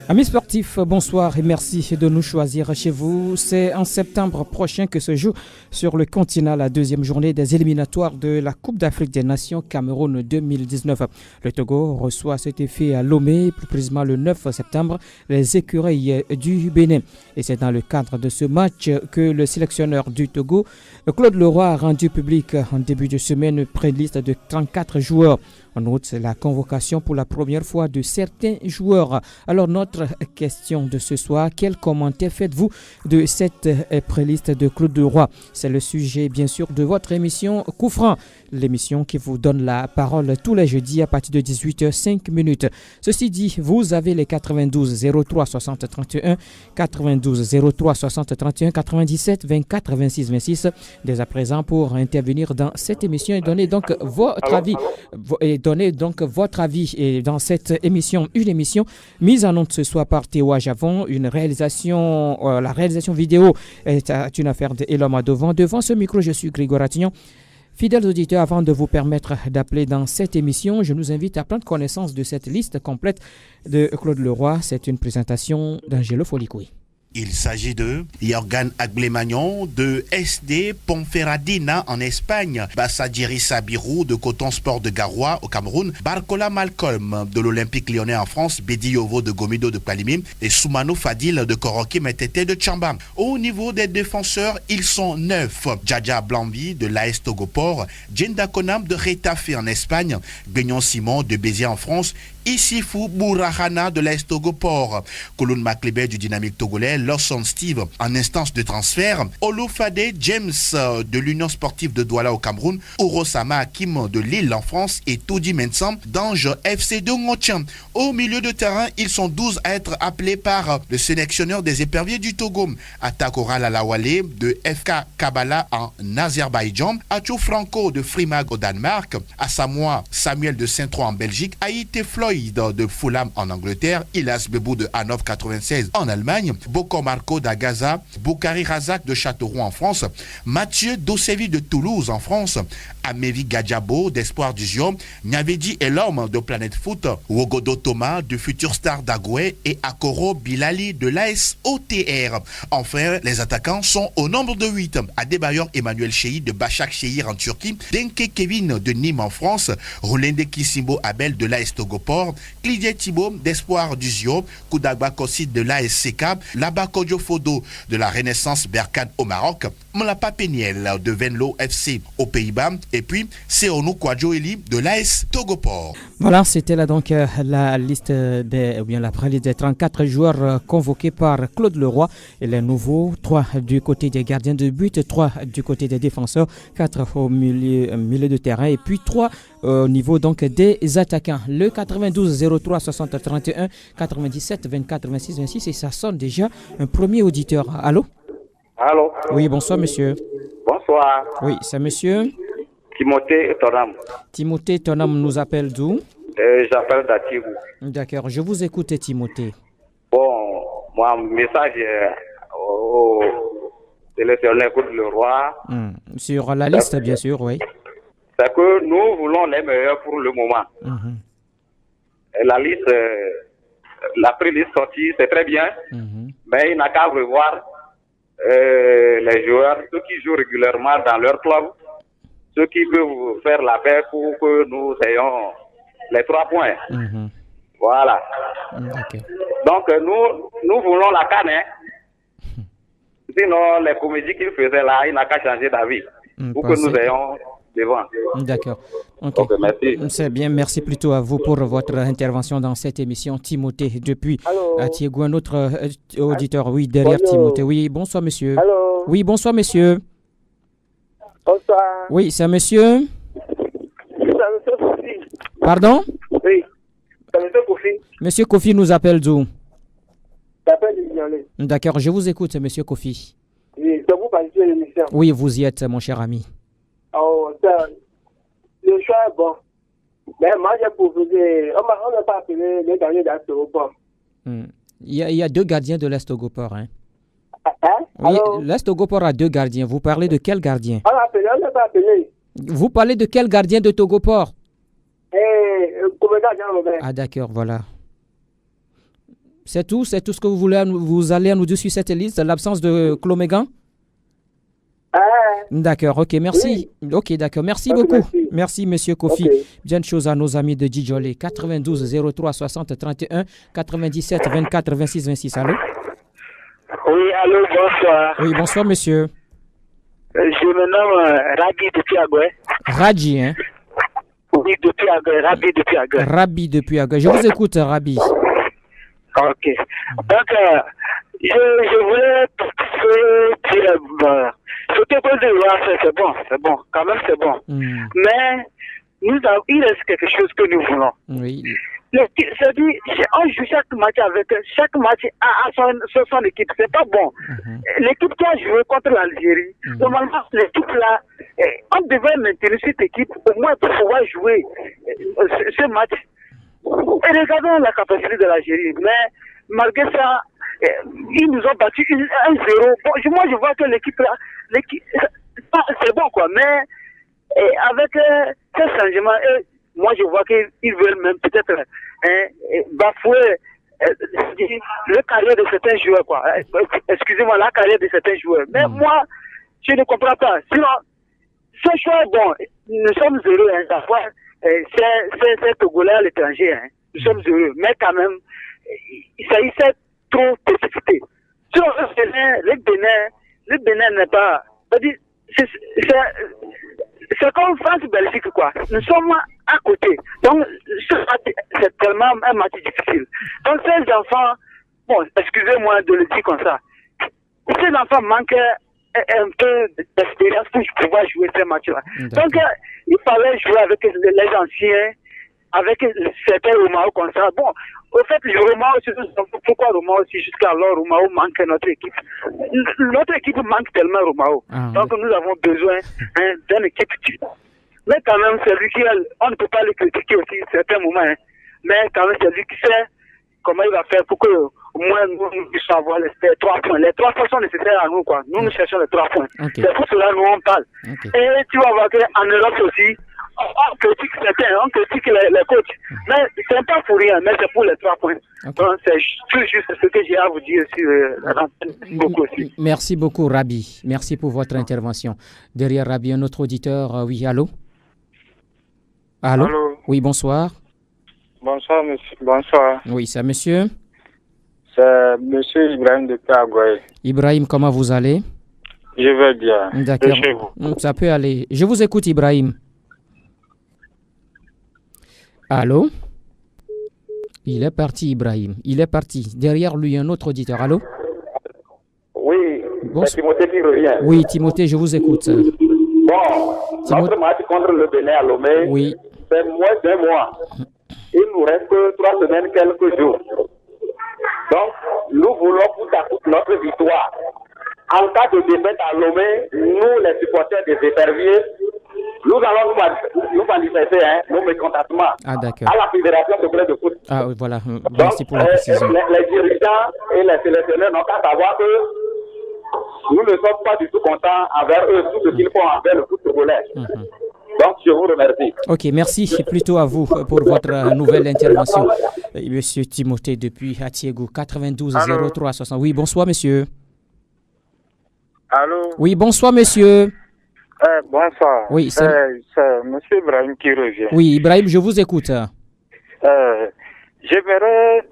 Amis sportifs, bonsoir et merci de nous choisir chez vous. C'est en septembre prochain que se joue sur le continent la deuxième journée des éliminatoires de la Coupe d'Afrique des Nations Cameroun 2019. Le Togo reçoit à cet effet à Lomé, plus précisément le 9 septembre, les écureuils du Bénin. Et c'est dans le cadre de ce match que le sélectionneur du Togo, Claude Leroy, a rendu public en début de semaine une pré-liste de 34 joueurs. En outre, c'est la convocation pour la première fois de certains joueurs. Alors, notre question de ce soir, quel commentaire faites-vous de cette pré-liste de Claude Leroy? C'est le sujet, bien sûr, de votre émission Coup franc, l'émission qui vous donne la parole tous les jeudis à partir de 18h05. Ceci dit, vous avez les 92 03 60 31, 92 03 60 31, 97 24 26 26 dès à présent pour intervenir dans cette émission et donner donc votre avis. Donnez donc votre avis et dans cette émission, une émission mise en onde ce soir par Théo Javon, la réalisation vidéo est une affaire d'Eloma Devant. Devant ce micro, je suis Grégoire Attignon. Fidèles auditeurs, avant de vous permettre d'appeler dans cette émission, je nous invite à prendre connaissance de cette liste complète de Claude Leroy. C'est une présentation d'Angelo Folikoui. Il s'agit de Jorgan Aglemagnon de SD Ponferradina en Espagne, Bassadjiri Sabirou de Coton Sport de Garoua au Cameroun, Barcola Malcolm de l'Olympique Lyonnais en France, Bedi Yovo de Gomido de Palimim et Soumano Fadil de Koroki Metete de Tchamba. Au niveau des défenseurs, ils sont 9. Djadja Blambi de l'AS Togoport, Djenda Konam de Retafe en Espagne, Beignon Simon de Béziers en France, Issifou Bourahana de l'AS Togoport, Kouloun Maklebe du Dynamique Togolais, Lawson Steve en instance de transfert, Olufade James de l'Union Sportive de Douala au Cameroun, Orosama Hakim de Lille en France et Toudi Mensam d'Ange FC de Ngotien. Au milieu de terrain, ils sont 12 à être appelés par le sélectionneur des éperviers du Togo, Atakora Lalawale de FK Kabbalah en Azerbaïdjan, Achou Franco de Frimag au Danemark, Asamoah Samuel de Saint-Troy en Belgique, Haïté Floyd de Fulham en Angleterre, Ilas Bebou de Hanov 96 en Allemagne, Boko Marco d'Agaza, Boukari Razak de Châteauroux en France, Mathieu Dossevi de Toulouse en France, Amevi Gadjabo d'Espoir du Zion, Nyavedi Elom de Planète Foot, Wogodo Thomas de Futur Star d'Agoué et Akoro Bilali de l'AS OTR. Enfin, les attaquants sont au nombre de 8. Adebayor Emmanuel Cheyi de Bachak Chehir en Turquie, Denke Kevin de Nîmes en France, Rolende Kissimbo Abel de l'AS Togoport, Clidier Thibault d'Espoir du Zio, Koudagba Kossid de l'ASCK, Laba Kodjo Fodo de la Renaissance Berkane au Maroc, Mlapa Peniel de Venlo FC aux Pays-Bas et puis Seonou Kwadjoeli de l'AS Togoport. Voilà, c'était là donc la liste la préliste des 34 joueurs convoqués par Claude Leroy et les nouveaux, 3 du côté des gardiens de but, 3 du côté des défenseurs, 4 au milieu de terrain et puis 3 au niveau donc des attaquants. Le 92 03 60 31 97 24 26 26 et ça sonne déjà un premier auditeur. Allô? Allô? Oui, bonsoir monsieur. Bonsoir. Oui, c'est monsieur Timothée Tonam. Timothée Tonam nous appelle d'où? J'appelle d'Atigou. D'accord, je vous écoute Timothée. Bon, moi, message au sélectionneur Claude Leroy. Sur la liste, bien sûr, oui. C'est que nous voulons les meilleurs pour le moment. Et la liste, la pré-liste sortie, c'est très bien, mais il n'a qu'à revoir les joueurs, ceux qui jouent régulièrement dans leur club, ceux qui peuvent faire la paix pour que nous ayons les 3 points. Voilà. Okay. Donc, nous voulons la canne. Hein. Sinon, les comédies qu'il faisait là, il n'a qu'à changer d'avis pour que nous ayons devant. D'accord. Okay, merci. C'est bien. Merci plutôt à vous pour votre intervention dans cette émission. Timothée, depuis Thiégou, un autre auditeur. Oui, derrière Timothée. Oui, bonsoir, monsieur. Allô. Oui, bonsoir, monsieur. Bonsoir. Oui, c'est monsieur. C'est monsieur Kofi. Pardon? Oui, c'est monsieur Kofi. Monsieur Kofi nous appelle d'où? J'appelle Lyonnais. D'accord, je vous écoute, monsieur Kofi. Oui, c'est vous participez à l'émission. Oui, vous y êtes, mon cher ami. Oh, le choix est bon. Mais moi, j'ai proposé. On n'a pas appelé les gardiens d'Astogoport. Il y a 2 gardiens de l'Estogoport. Hein? Oui, Alors, l'Estogoport a 2 gardiens. Vous parlez de quel gardien? on n'a pas appelé. Vous parlez de quel gardien de Togoport? Commandant Jean Robert. Ah, d'accord, voilà. C'est tout ce que vous allez nous dire sur cette liste, l'absence de Clomégan? D'accord, ok, merci. Oui. Ok, d'accord, merci beaucoup. Merci, monsieur Kofi. Okay. Bien de choses à nos amis de Djidjolé. 92 03 60 31 97 24 26 26. Allô? Oui, allô, bonsoir. Oui, bonsoir, monsieur. Je me nomme Rabi depuis Agoué. Radji, hein? Oui, depuis Agoué, Rabi depuis Agoué. Rabi depuis Agoué. Je vous écoute, Rabi. Ok. Donc, je voulais dire, ce que vous dire, c'est bon, quand même c'est bon. Mais il reste quelque chose que nous voulons. Oui. C'est-à-dire, on joue chaque match à son équipe, c'est pas bon. L'équipe qui a joué contre l'Algérie, normalement, l'équipe là, on devait maintenir cette équipe au moins pour pouvoir jouer ce match. Et regardons la capacité de l'Algérie, mais malgré ça, ils nous ont battu 1-0. Bon, moi, je vois que l'équipe là, c'est bon quoi, mais avec ce changement, moi je vois qu'ils veulent même peut-être bafouer le carrière de certains joueurs quoi. Excusez-moi, la carrière de certains joueurs. Mais moi, je ne comprends pas. Sinon, ce choix est bon. Nous sommes heureux d'avoir c'est Togolais à l'étranger. Nous sommes heureux. Mais quand même, il s'agissait trop précipité. Sur le Bénin n'est pas... C'est comme France-Belgique, quoi. Nous sommes à côté. Donc, c'est tellement un match difficile. Donc, ces enfants, bon, excusez-moi de le dire comme ça, ces enfants manquent un peu d'expérience pour pouvoir jouer ces matchs-là. Donc, il fallait jouer avec les anciens, avec certains Romao comme ça. Bon, au fait, le Romao, pourquoi Romao aussi jusqu'alors Romao manque notre équipe. Notre équipe manque tellement Romao. Donc nous avons besoin d'une équipe. Mais quand même, c'est lui on ne peut pas le critiquer aussi à certains moments. Mais quand même, c'est lui qui sait comment il va faire pour que au moins nous puissions avoir les 3 points. Les 3 points sont nécessaires à nous, quoi. Nous cherchons les 3 points. C'est pour cela que nous on parle. Et tu vas voir qu'en Europe aussi, on critique certains, on critique les coachs. Mais c'est pas pour rien, mais c'est pour les 3 points. Donc c'est juste ce que j'ai à vous dire sur la rentrée. Merci beaucoup, Rabi. Merci pour votre intervention. Derrière Rabi, un autre auditeur. Oui, allô? Allô? Oui, bonsoir. Bonsoir, monsieur. Bonsoir. Oui, c'est monsieur? C'est monsieur Ibrahim de Agoué. Ibrahim, comment vous allez? Je vais bien. D'accord. Chez vous. Ça peut aller. Je vous écoute, Ibrahim. Allô? Il est parti, Ibrahim. Il est parti. Derrière lui, un autre auditeur. Allô? Oui, c'est Timothée qui revient. Oui, Timothée, je vous écoute. Bon, notre match contre le Bénin à Lomé, c'est moins d'un mois. Il nous reste 3 semaines, quelques jours. Donc, nous voulons tout à coup notre victoire. En cas de défaite à Lomé, nous, les supporters des éperviers, nous allons nous manifester nos mécontentements à la Fédération de foot. Ah, voilà. Merci pour la précision. Les dirigeants et les sélectionneurs n'ont qu'à savoir que nous ne sommes pas du tout contents envers eux, tout ce qu'ils font envers le foot togolais. Donc, je vous remercie. Ok, merci plutôt à vous pour votre nouvelle intervention. Monsieur Timothée depuis Atiego, 92 03 60. Oui, bonsoir, monsieur. Allô? Oui, bonsoir, monsieur. Bonsoir. Oui, c'est monsieur Ibrahim qui revient. Oui, Ibrahim, je vous écoute. J'aimerais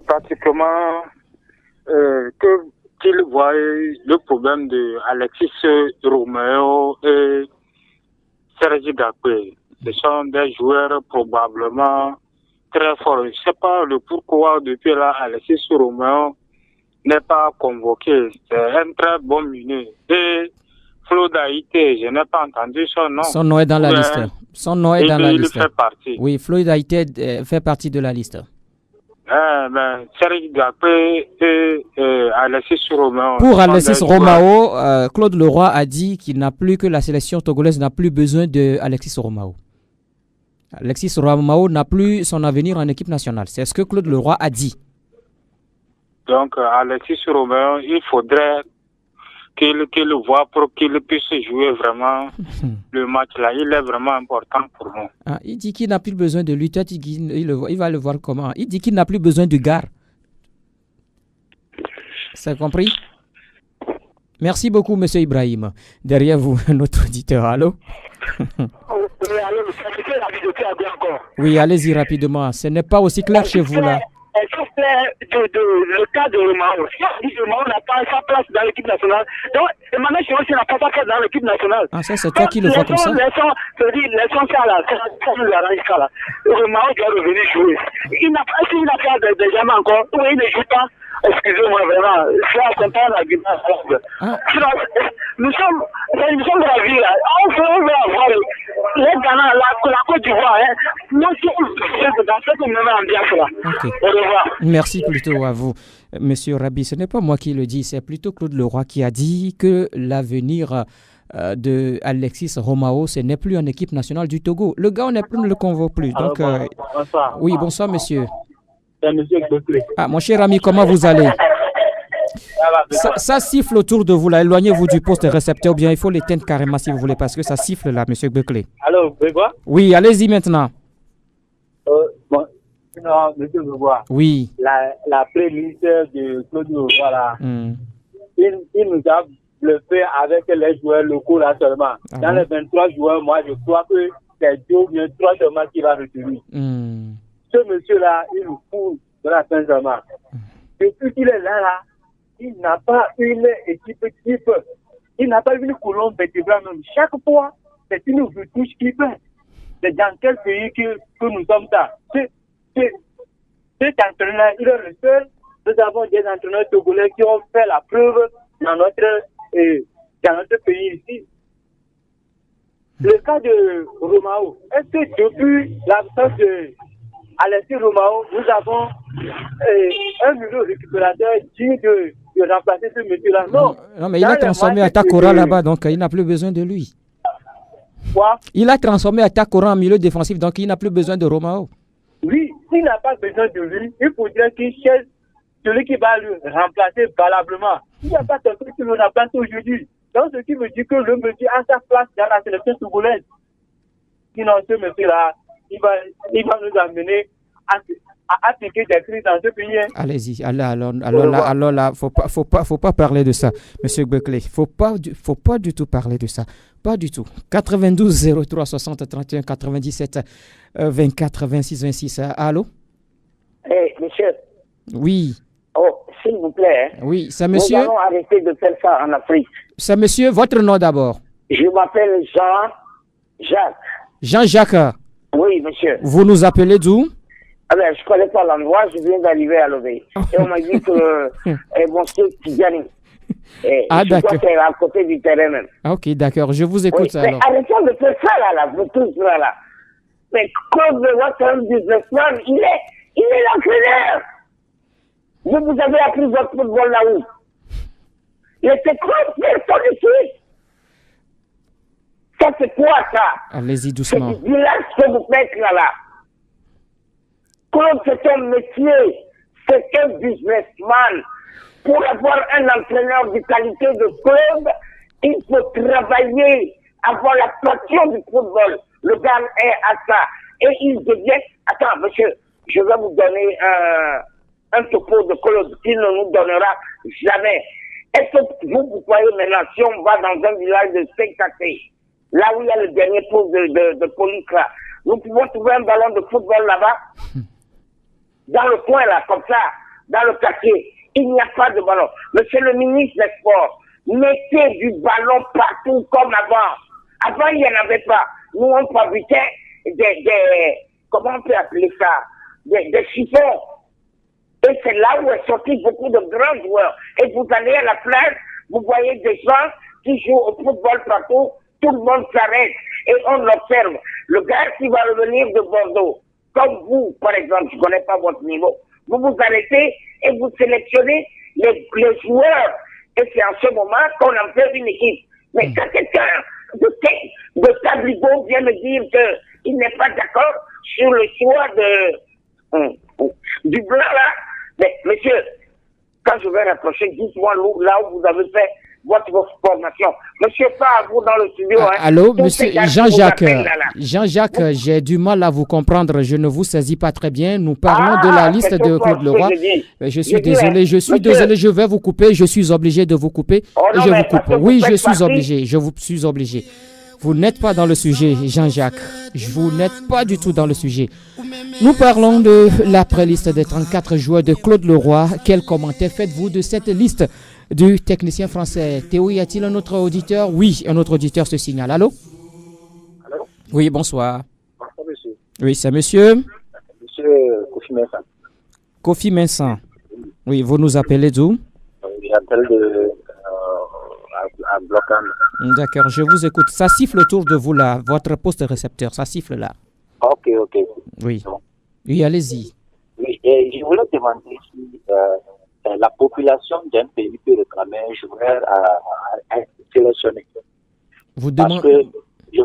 pratiquement qu'il voie le problème de Alexis Romeo et Sergi Gakwe. Ce sont des joueurs probablement très forts. Je ne sais pas le pourquoi depuis là Alexis Romeo n'est pas convoqué. C'est un très bon milieu. Et Flo Daïté, je n'ai pas entendu son nom. Son nom est dans la liste. Son nom est dans la liste. Il fait partie. Oui, Flo Daïté fait partie de la liste. Sergi Gakwe et Alexis Romeo. Pour Alexis Romeo, Claude Leroy a dit qu'il n'a plus que la sélection togolaise n'a plus besoin de Alexis Romeo. Alexis Romeo n'a plus son avenir en équipe nationale. C'est ce que Claude Leroy a dit. Donc, Alexis Romeo, il faudrait qu'il le voit pour qu'il puisse jouer vraiment le match là. Il est vraiment important pour nous. Il dit qu'il n'a plus besoin de lui. Toi, il va le voir comment? Il dit qu'il n'a plus besoin de Gare. C'est compris? Merci beaucoup, monsieur Ibrahim. Derrière vous, notre auditeur. Allô? Oui, allez-y rapidement. Ce n'est pas aussi clair chez vous, là. Le cas de Romao. Si Romao n'a pas sa place dans l'équipe nationale, donc Emmanuel Chirocci n'a pas sa place dans l'équipe nationale. Ah, ça, c'est toi qui le vois comme ça? Laissons ça là. Romao doit revenir jouer. Il n'a pas de jamais encore. Oui, il ne joue pas. Excusez-moi, vraiment. C'est pas un argument. Nous sommes de la vie là. On veut avoir les Ghana, la Côte d'Ivoire. Nous sommes dans cette même ambiance là. Okay. Au revoir. Merci plutôt à vous, monsieur Rabi. Ce n'est pas moi qui le dis, c'est plutôt Claude Leroy qui a dit que l'avenir de Alexis Romao, ce n'est plus en équipe nationale du Togo. Le gars, on ne le convoque plus. Donc, bonsoir. Oui, bonsoir, monsieur. C'est monsieur Beckley. Ah, mon cher ami, comment vous allez? Ça siffle autour de vous, là. Éloignez-vous du poste récepteur, ou bien il faut l'éteindre carrément si vous voulez, parce que ça siffle là, monsieur Beckley. Allô, Grégoire? Oui, allez-y maintenant. Bon, non, monsieur Grégoire. Oui. La playlist de Claude Leroy, là, il nous a bluffé avec les joueurs locaux là seulement. Dans les 23 joueurs, moi, je crois que c'est 2 ou bien 3 seulement qui va retenir. Ce monsieur-là, il nous fout de la fin seulement. Depuis qu'il est là, il n'a pas une équipe type. Il n'a pas une colonne vertébrale même. Chaque fois, c'est une retouche qui fait. C'est dans quel pays que nous sommes là. Cet entraîneur, il est le seul. Nous avons des entraîneurs togolais qui ont fait la preuve dans notre pays ici. Le cas de Romao, est-ce que depuis l'absence de Alexis Romao, nous avons un milieu récupérateur digne de remplacer ce monsieur-là? Non, mais il a transformé Atakora là-bas, donc il n'a plus besoin de lui. Quoi? Il a transformé Atakora en milieu défensif, donc il n'a plus besoin de Romao. Oui, s'il n'a pas besoin de lui, il faudrait qu'il cherche celui qui va le remplacer valablement. Il n'y a pas quelqu'un qui le remplace aujourd'hui. Donc, ce qui veut dire que le monsieur a sa place dans la sélection togolaise. Sinon, ce monsieur-là, il va nous amener à appliquer des crises dans ce pays. Allez-y, alors là, faut pas parler de ça, monsieur Beckley. Faut pas du tout parler de ça. Pas du tout. 92 03 60 31 97 24 26 26. Allô? Monsieur. Oui. Oh, s'il vous plaît. Oui, c'est monsieur. Nous allons arrêter de faire ça en Afrique. C'est monsieur, votre nom d'abord. Je m'appelle Jean-Jacques. Jean-Jacques. Oui, monsieur. Vous nous appelez d'où? Alors, je ne connais pas l'endroit, je viens d'arriver à Lobé. Et on m'a dit que monsieur Tidjani. D'accord. C'est à côté du terrain même. Ok, d'accord, je vous écoute oui, alors. Mais arrêtons de faire ça là, vous tous là. Mais Claude Leroy, c'est un businessman, il est l'entraîneur. Vous avez appris votre football là-haut. Il était contre son équipe. Ça, c'est quoi ça? Allez-y doucement. C'est du village que vous faites là. Claude, c'est un métier. C'est un businessman. Pour avoir un entraîneur de qualité de club, il faut travailler, avoir la passion du football. Le gars est à ça. Et il devient... Attends, monsieur, je vais vous donner un topo de Claude qui ne nous donnera jamais. Est-ce que vous voyez maintenant, si on va dans un village de Saint-Cassé, là où il y a le dernier poste de police là, nous pouvons trouver un ballon de football là-bas, dans le coin là, comme ça, dans le quartier. Il n'y a pas de ballon. Monsieur le ministre des Sports, mettez du ballon partout comme avant. Avant, il n'y en avait pas. Nous, on fabriquait comment on peut appeler ça? Des chiffons. Et c'est là où est sorti beaucoup de grands joueurs. Et vous allez à la plage, vous voyez des gens qui jouent au football partout, tout le monde s'arrête. Et on observe. Le gars qui va revenir de Bordeaux, comme vous, par exemple, je ne connais pas votre niveau, vous vous arrêtez et vous sélectionnez les joueurs. Et c'est en ce moment qu'on en fait une équipe. Mais quand quelqu'un de Tabligo vient me dire qu'il n'est pas d'accord sur le choix du blanc là, mais monsieur, quand je vais rapprocher, dites-moi là où vous avez fait votre formation. Monsieur, pas vous dans le studio. Allô, monsieur Jean-Jacques. Jean-Jacques, j'ai du mal à vous comprendre. Je ne vous saisis pas très bien. Nous parlons de la liste de Claude Leroy. Je suis désolé, je vais vous couper. Je suis obligé de vous couper. Et je vous coupe. Oui, je suis obligé. Je vous suis obligé. Vous n'êtes pas dans le sujet, Jean-Jacques. Vous n'êtes pas du tout dans le sujet. Nous parlons de la pré-liste des 34 joueurs de Claude Leroy. Quel commentaire faites-vous de cette liste du technicien français? Théo, y a-t-il un autre auditeur? Oui, un autre auditeur se signale. Allô? Allô? Oui, bonsoir. Bonsoir, monsieur. Oui, c'est monsieur? Monsieur Kofi Mensah. Kofi Mensah. Oui, vous nous appelez d'où? J'appelle à Blocan. D'accord, je vous écoute. Ça siffle autour de vous là, votre poste récepteur, ça siffle là. Ok. Oui. Oui, allez-y. Oui, et je voulais demander si la population d'un pays peut réclamer un joueur à sélectionner. Vous demandez... Parce que je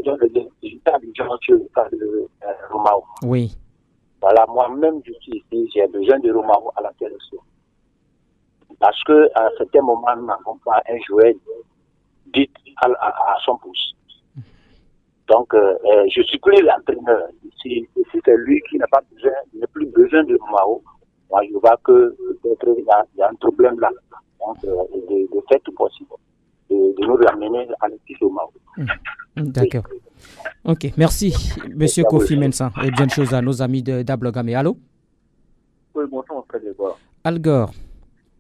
donne l'exemple sur le cas de Romao. Oui. Voilà, moi-même, je suis ici, j'ai besoin de Romao à la sélection. Parce que à certains moments, nous n'avons pas un joueur dit à son pouce. Donc, je suis plus l'entraîneur. Si c'est lui qui n'a plus besoin de Romao, moi je vois que peut-être il y a un problème là. Donc, de faire tout possible, de nous ramener à l'équipe Romao. D'accord. Ok, merci, monsieur Kofi Mensah. Et bien de choses à nos amis d'Ablogame. Allô? Oui, bonsoir, mon frère Grégoire. Algor.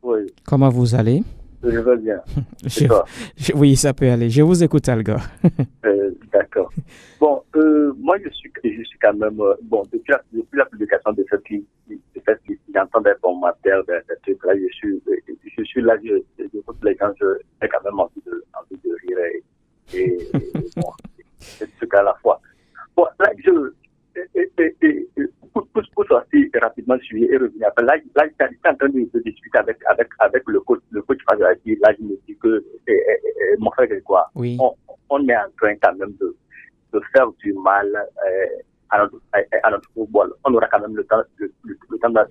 Oui. Comment vous allez? Je vais bien. Oui, ça peut aller. Je vous écoute, Algor. D'accord. Bon, moi, je suis quand même... depuis la publication de cette liste, j'entends des commentaires, des trucs là, je suis là, j'écoute les gens, j'ai quand même envie de rire et bon, c'est ce qu'à la fois. Bon, là, pour sortir rapidement sur et revenir après, là, j'étais en train de discuter avec le coach Fadjaki. Là, je me dis que, mon frère Grégoire, oui. on est en train quand même de faire du mal à notre football. On aura quand même le temps d'en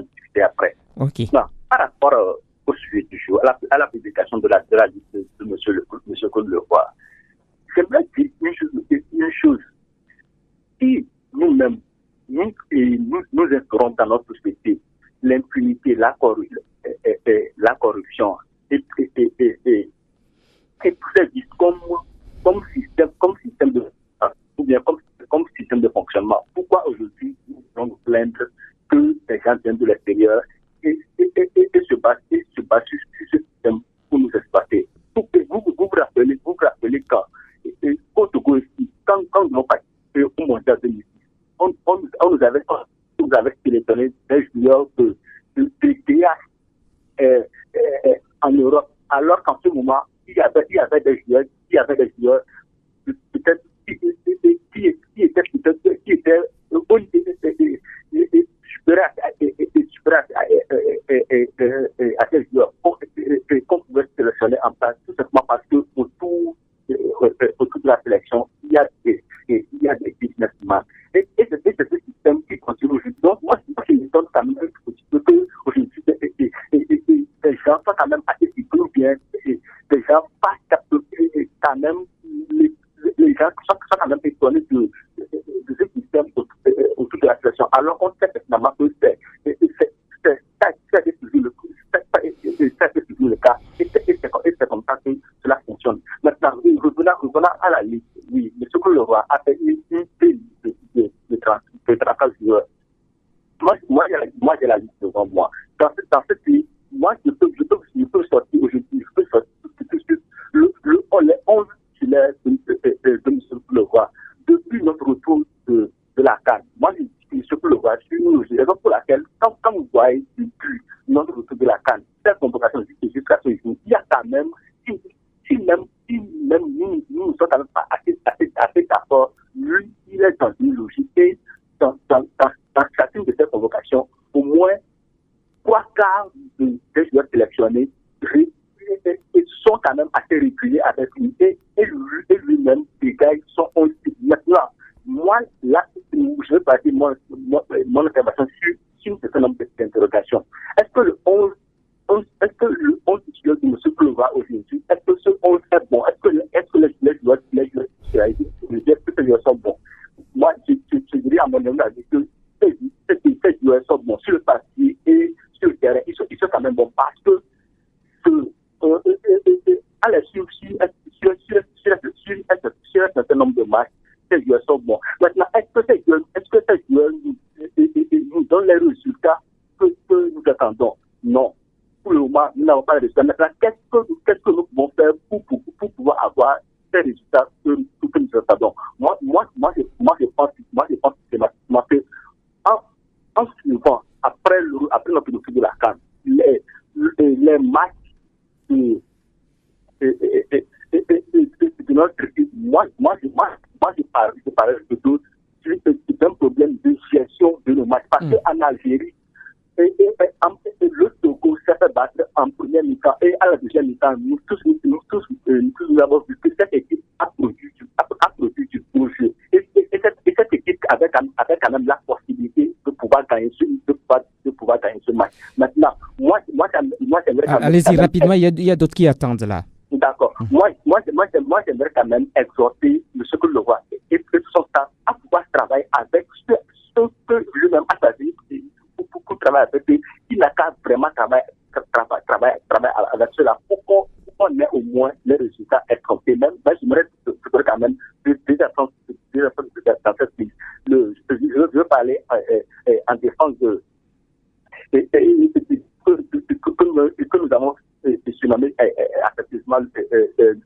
discuter après. Okay. Non, par rapport au sujet du jour, à la publication de la liste de monsieur Claude Leroy, j'aimerais dire une chose. Si nous-mêmes, nous instaurons dans notre société l'impunité, la corruption et tout ça comme système de ou bien comme système de fonctionnement. Pourquoi aujourd'hui nous allons nous plaindre que les gens viennent de l'extérieur et se battent sur ce système pour nous exploiter? Vous vous rappelez quand au Togo ici, quand nous avons participé au mondial 2006, on nous avait sélectionné des joueurs de DH en Europe, alors qu'en ce moment, il y avait des joueurs peut-être qui étaient supérieurs à ces joueurs qu'on pouvait sélectionner en place, tout simplement parce que autour de la sélection, il y a des businessmen. Et c'est ce système qui continue aujourd'hui. Donc, moi, je me donne quand même un petit peu qu'aujourd'hui, les gens sont quand même assez ou bien des gens pas quand même, les gens sont quand même étonnés de ce système autour de la sélection. Alors, on sait finalement que ça c'est toujours le cas. Et c'est comme ça que cela fonctionne. Maintenant, revenons à la liste. Oui, M. Leroy a fait une liste de 34 joueurs. Moi, j'ai la liste devant moi. Dans cette liste, moi, je peux sortir aujourd'hui, les 11 titulaires de M. Leroy depuis notre retour de la CAN. Moi, je dis que M. Leroy, c'est une raison pour laquelle, quand vous voyez depuis notre retour de la CAN, cette convocation jusqu'à ce jour, il y a quand même, si même nous sommes quand même pas assez d'accord, lui, il est dans une logique et dans chacune de ces convocations, au moins 3/4 des joueurs sélectionnés sont quand même assez réguliers avec lui et lui-même dégage son 11. Maintenant, moi, là, je vais passer mon intervention sur un certain nombre d'interrogations. Est-ce que le 11 joueurs de M. Plova aujourd'hui, est-ce que ce 11 est bon? Est-ce que les joueurs sont bons? Moi, je dirais à mon avis que ces joueurs sont bons sur le papier et sur le terrain. Ils sont quand même bons parce que sur un certain nombre de matchs, ces joueurs sont bons. Maintenant, est-ce que ces joueurs nous donnent les résultats que nous attendons? Non. Pour le moment, nous n'avons pas de résultats. Maintenant, qu'est-ce que nous pouvons faire pour pouvoir avoir ces résultats que nous attendons? Moi, je pense systématiquement que en suivant, après notre retour de la CAN, les matchs de notre équipe, moi, je parle plutôt d'un problème de gestion de nos matchs. Parce qu'en Algérie, le Togo s'est fait battre en première mi-temps et à la deuxième mi-temps, nous tous avons vu que cette équipe a produit du beau jeu. Et cette équipe avait quand même la possibilité de pouvoir gagner ce match. Maintenant, moi j'aimerais quand même... Allez-y, rapidement, il y a d'autres qui attendent là. D'accord. Moi, j'aimerais quand même exhorter M. Kouloua et son staff à pouvoir travailler avec ce que lui-même a choisi pour travailler avec eux. Il n'a qu'à vraiment travailler avec cela pour qu'on ait au moins les résultats escomptés. Même, j'aimerais quand même des absences dans cette liste. Je veux parler en défense que nous avons surnommé effectivement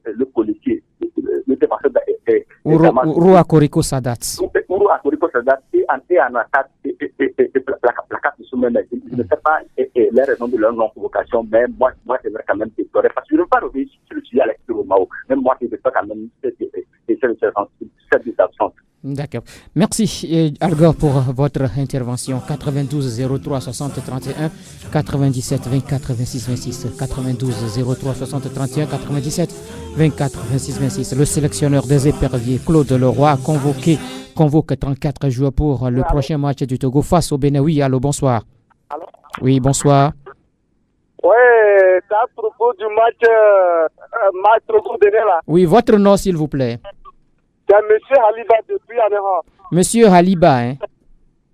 le policier, le défenseur Roua Koriko Sadat. Roua Koriko Sadat et en attaque la carte de Soumene. Je ne sais pas les raisons de leur non-convocation, mais moi j'aimerais quand même déplorer parce que je ne veux pas revenir sur le sujet Alexis Romao. Même moi, je ne veux pas quand même cette absence. D'accord. Merci Algor pour votre intervention. 92 03 60 31 97 24 26 26 92 03 60 31 97 24 26 26. Le sélectionneur des éperviers Claude Leroy convoque 34 joueurs pour le prochain match du Togo face au Bénin. Oui, allô, bonsoir. Allô? Oui, bonsoir. Oui, c'est à propos du match Togo Bénin là. Oui, votre nom s'il vous plaît. C'est M. Haliba depuis Anéha. Monsieur Haliba, hein?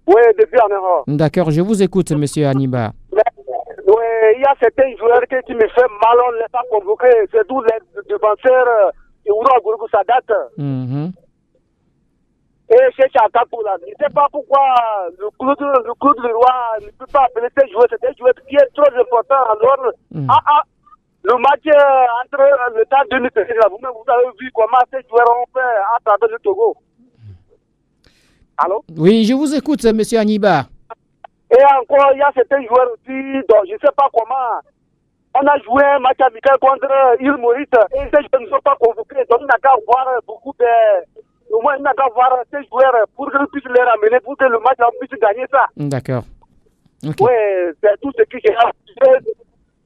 Oui, depuis Anéha. D'accord, je vous écoute, Monsieur Haliba. Oui, il y a certains joueurs qui me font mal, on ne les pas convoqués. C'est d'où les défenseurs Ouro Agouroukou Sadat. Et chez Chakapoula, je ne sais pas pourquoi le club de Roi ne peut pas appeler ces joueurs. C'est des joueurs qui est trop important. Alors, le match entre le temps de vous-même, vous avez vu comment ces joueurs ont fait à travers le Togo. Allô? Oui, je vous écoute, M. Haniba. Et encore, il y a certains joueurs aussi, donc je ne sais pas comment. On a joué un match amical contre Île Maurice et ces joueurs ne sont pas convoqués. Donc, il n'a qu'à voir beaucoup de. Au moins, il n'a qu'à voir ces joueurs pour qu'ils puissent les ramener, pour que le match puisse gagner ça. D'accord. Okay. Oui, c'est tout ce qui est.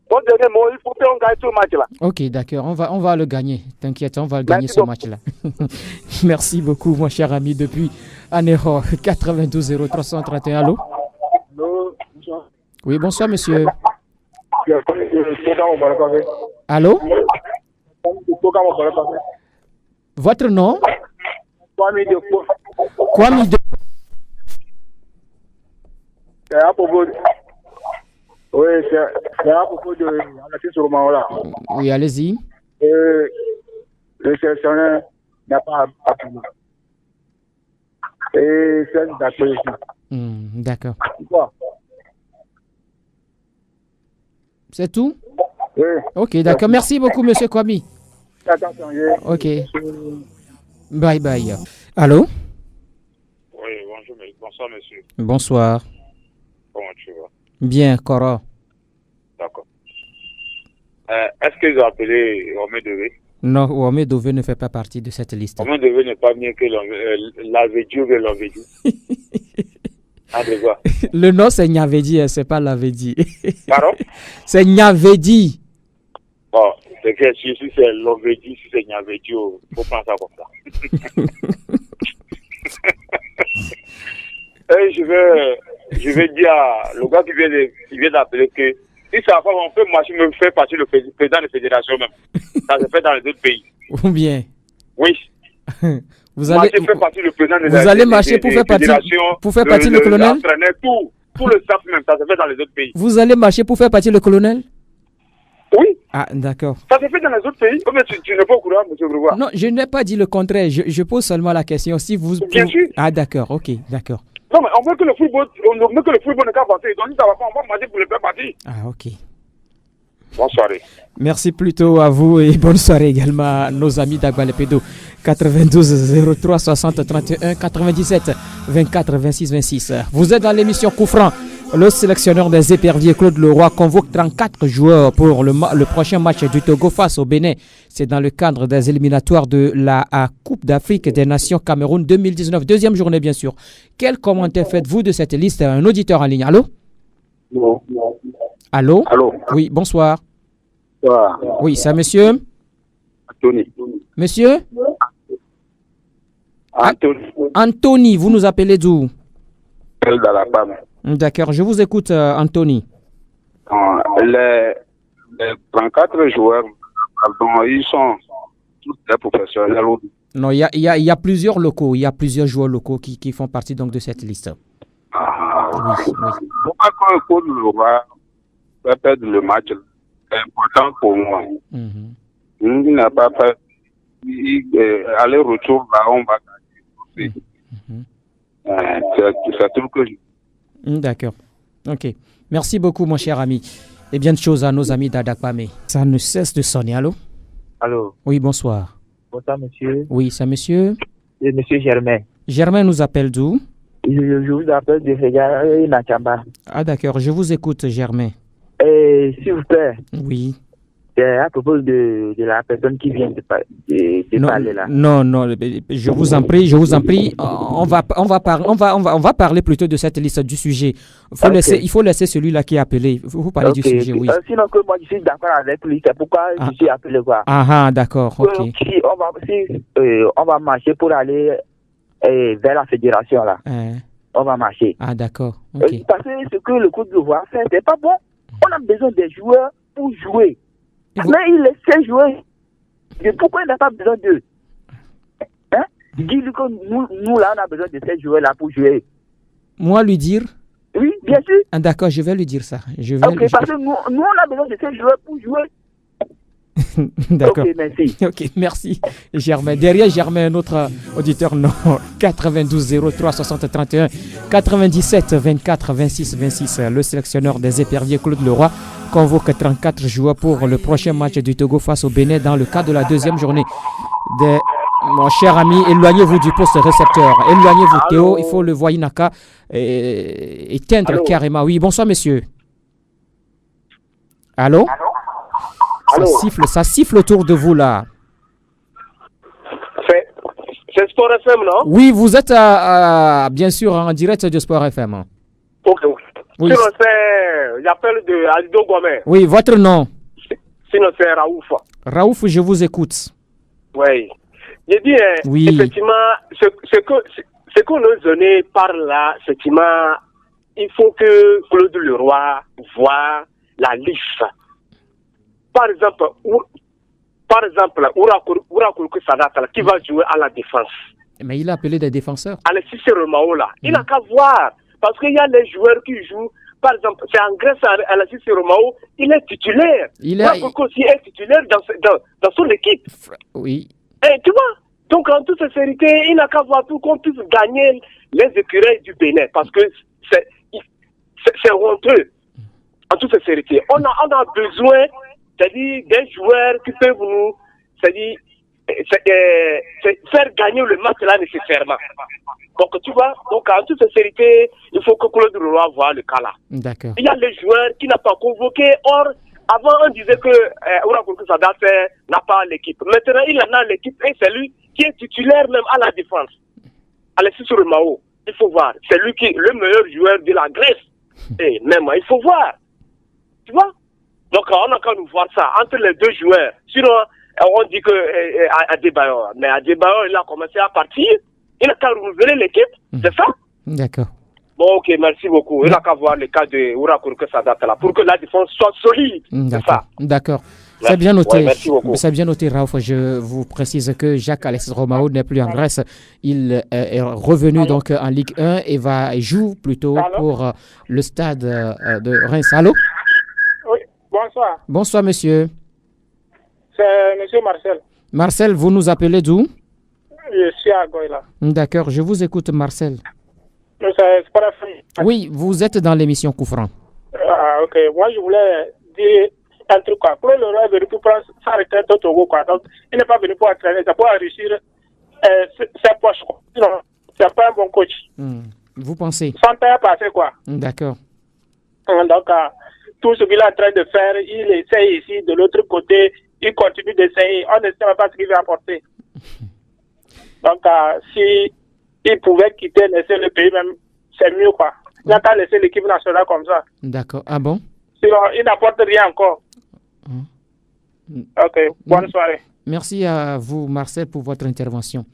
Bon dernier mot, il faut qu'on gagne ce match-là. Ok, d'accord, on va le gagner. T'inquiète, on va le gagner ce match-là. Merci beaucoup, mon cher ami, depuis Anéro 92 0331. Allô? Allô, bonsoir. Oui, bonsoir, monsieur. Allô? Votre nom? Kwame de. C'est à propos de... Oui, c'est à propos de Alexis Romao là. Oui, allez-y. Le sélectionneur n'a pas appelé. Et c'est d'accord ici. D'accord. Quoi? C'est tout? Oui. Ok, d'accord. Merci beaucoup, monsieur Kwame. Attention, ok. Bye bye. Allô? Oui, bonjour, bonsoir, monsieur. Bonsoir. Comment tu vas? Bien, Cora. D'accord. Est-ce qu'ils ont appelé Romé Dové? Non, Romé Dové ne fait pas partie de cette liste. Romé Dové n'est pas mieux que l'Avedi ou l'Avedi. Le nom c'est Nyavedi, c'est pas Lavedi. Pardon? C'est Nyavedi. Oh, c'est que si c'est Lavedi, si c'est Nyavedi, il faut prendre ça comme ça. Et je vais dire, le gars qui vient d'appeler que Si ça va, on peut marcher, me faire partie le président de la fédération même. Ça se fait dans les autres pays. Ou bien? Oui. Vous allez marcher pour faire partie le colonel? Tout le staff même, ça se fait dans les autres pays. Vous allez marcher pour faire partie le colonel? Oui. Ah, d'accord. Ça se fait dans les autres pays. Mais tu n'es pas au courant, monsieur Grouva? Non, je n'ai pas dit le contraire. Je pose seulement la question. Si vous... Bien sûr. Ah, d'accord. Ok, d'accord. Non, mais on veut que le football ne pas passer. Donc, si ça va pas, on va marcher pour le faire partie. Ah, ok. Bonne soirée. Merci plutôt à vous et bonne soirée également à nos amis d'Agbalepédo. 92 03 60 31 97 24 26 26. Vous êtes dans l'émission Coup franc. Le sélectionneur des éperviers Claude Leroy convoque 34 joueurs pour le prochain match du Togo face au Bénin. C'est dans le cadre des éliminatoires de la Coupe d'Afrique des Nations Cameroun 2019. Deuxième journée bien sûr. Quel commentaire faites-vous de cette liste? Un auditeur en ligne. Allô? Non. Allô? Allô? Oui, bonsoir. Bonsoir. Oui, c'est monsieur? Anthony. Monsieur? Anthony, vous nous appelez d'où? Dans la femme. D'accord, je vous écoute, Anthony. Les 34 joueurs, ils sont tous des professionnels. Non, il y a plusieurs locaux, il y a plusieurs joueurs locaux qui font partie donc de cette liste. Oui. Pourquoi quand le Claude Leroy va perdre le match, c'est important pour moi. Il n'a pas fait aller-retour, là, on va gagner. C'est tout que je... D'accord. Ok. Merci beaucoup, mon cher ami. Et bien de choses à nos amis d'Adakpame. Ça ne cesse de sonner. Allô? Allô? Oui, bonsoir. Bonsoir, monsieur. Oui, c'est monsieur? C'est monsieur Germain. Germain nous appelle d'où? Je vous appelle de Féga Nakamba. Ah, d'accord. Je vous écoute, Germain. S'il vous plaît. Oui. C'est à propos de la personne qui vient de parler là. Non, je vous en prie, on va parler plutôt de cette liste du sujet. Il faut laisser celui-là qui est appelé. Vous parlez du sujet, oui. Sinon que moi je suis d'accord avec lui, c'est pourquoi je suis appelé quoi. Ah, d'accord, ok. Si on va marcher pour aller vers la fédération là. On va marcher. Ah, d'accord. Okay. Parce que ce que le Côte d'Ivoire fait, c'est pas bon. On a besoin des joueurs pour jouer. Mais il laisse jouer. Pourquoi il n'a pas besoin d'eux? Dis-lui que nous là, on a besoin de ces joueurs-là pour jouer. Moi, lui dire? Oui, bien sûr. Ah, d'accord, je vais lui dire ça. Parce que nous, on a besoin de ces joueurs pour jouer. D'accord. Ok, merci. Ok, merci, Germain. Derrière Germain, un autre auditeur, non. 92 03 60 31 97 24 26 26. Le sélectionneur des éperviers, Claude Leroy, convoque 34 joueurs pour le prochain match du Togo face au Bénin dans le cadre de la deuxième journée. Mon cher ami, éloignez-vous du poste récepteur. Éloignez-vous, Théo. Il faut le voir Inaka éteindre carrément. Oui, bonsoir, monsieur. Allô? Ça siffle autour de vous là. C'est Sport FM, non? Oui, vous êtes bien sûr en direct de Sport FM. Ok. Oui. Sinon, j'appelle de Alido Gomé. Oui, votre nom? Sinon, c'est Raouf. Raouf, je vous écoute. Oui. J'ai dit, effectivement, ce qu'on nous donné par là, effectivement, il faut que Claude Leroy voit la liste. Par exemple, Ourakoulou Sadata, qui va jouer à la défense. Mais il a appelé des défenseurs. Alexis Romao, là. Il n'a qu'à voir. Parce qu'il y a les joueurs qui jouent. Par exemple, c'est en Grèce, Alexis Romao, il est titulaire. Ourakoulou aussi est titulaire dans son équipe. Oui. Et tu vois, donc en toute sincérité, il n'a qu'à voir pour qu'on puisse gagner les écureuils du Bénin. Parce que c'est honteux. En toute sincérité. On a besoin, c'est-à-dire des joueurs qui peuvent nous, c'est-à-dire faire gagner le match là nécessairement. Donc tu vois, donc en toute sincérité, il faut que Claude Leroy voit le cas là. D'accord. Il y a les joueurs qui n'ont pas convoqué. Or, avant on disait que Ourakoulou Sadata n'a pas l'équipe. Maintenant il en a l'équipe et c'est lui qui est titulaire même à la défense. Alexis Romao, il faut voir. C'est lui qui est le meilleur joueur de la Grèce. Et même il faut voir. Tu vois? Donc on a qu'à nous voir ça entre les deux joueurs. Sinon, on dit que Adebayor, mais Adebayor il a commencé à partir. Il a qu'à renouveler l'équipe, c'est ça? D'accord. Bon, ok, merci beaucoup. Il n'a qu'à voir le cas de Ourakour que ça date là, pour que la défense soit solide. C'est ça. D'accord. C'est bien noté. Ouais, merci beaucoup. C'est bien noté, Raouf. Je vous précise que Jacques-Alexis Romao n'est plus en Grèce. Il est revenu donc en Ligue 1 et joue plutôt pour le stade de Reims. Allô? Oui, bonsoir. Bonsoir, monsieur. C'est monsieur Marcel. Marcel, vous nous appelez d'où? Je suis à Goïla. D'accord, je vous écoute, Marcel. C'est pas la fin. Oui, vous êtes dans l'émission Coup Franc. Ah, ok. Moi, je voulais dire un truc, quoi. Claude Leroy est venu pour prendre sa retraite au Togo, quoi. Donc, il n'est pas venu pour entraîner, c'est pour enrichir ses poches, quoi. Non, c'est pas un bon coach. Vous pensez? Son temps est passé, quoi. D'accord. Donc, tout ce qu'il est en train de faire, il essaye ici, de l'autre côté, il continue d'essayer. On ne sait même pas ce qu'il va apporter. Donc, si il pouvait quitter, laisser le pays même, c'est mieux, quoi. Il n'a qu'à laisser l'équipe nationale comme ça. D'accord. Ah bon? Sinon, il n'apporte rien encore. Ok, bonne soirée. Merci à vous, Marcel, pour votre intervention.